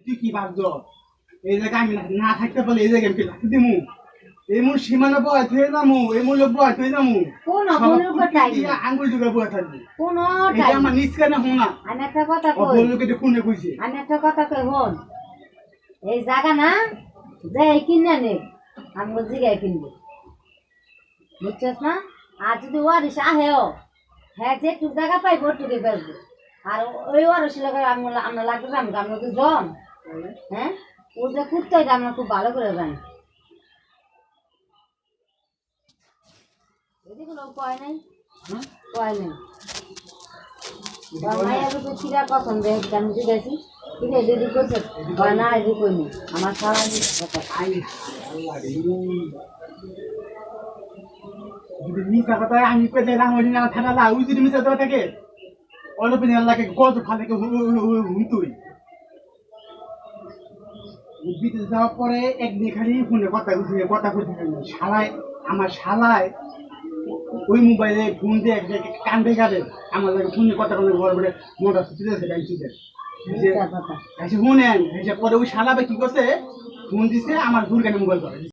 তুই কি ভাবছো এই জায়গায় আমি না থাকতে পারলে এই জায়গায় আমি থাকতে দিমু এই মূল সীমানা বয় থয়ে যামু এই মূল বয় থয়ে যামু কোন অবনের উপর টাইম আঙ্গুল ঢুকে বয় থাকবি কোন এটা টাইম আমার নিজ কানে হোনা আমি একটা কথা কই বললোকে তো কোনে কইছে আমি একটা কথা কই হন এই জায়গা না যে কিনে নে আমি জিগাই কিনবো বুঝছিস না আর যদি ওয়ারিস আহেও হ্যাঁ যে টুক জায়গা পাইবো টুকে বেসবো আর ওই ওয়ারিস লোক আমরা লাগবে আমি আমরা তো জন হ্যাঁ ও যে কুত্তা এটা আমরা খুব ভালো করে জানি এদিকে লোক কয় নাই কয় নাই মায়ের উপর চিরা কখন দেখ আমি জিজ্ঞাসি কিনে দিদি করছে কয় না এদিকে কইনি আমার সারা কথা যদি মিথ্যা কথা আমি পেতে রাঙনি না থানা না ওই যদি মিথ্যা কথা থাকে অল্প দিন আল্লাহকে কত ফালে হুমতুই বিদেশ যাওয়ার পরে একদিন খালি ফোনে কথা কইতে শালায় আমার শালায় ওই মোবাইলে ফোন দিয়ে কান্দে কাঁদে আমার লাগে ফোনে কথা বলে ঘর বলে মোটা ছুটি আছে গাইছিতে শুনেন পরে ওই শালাবে কি করছে ফোন দিছে আমার দুর্গানে মোবাইল করে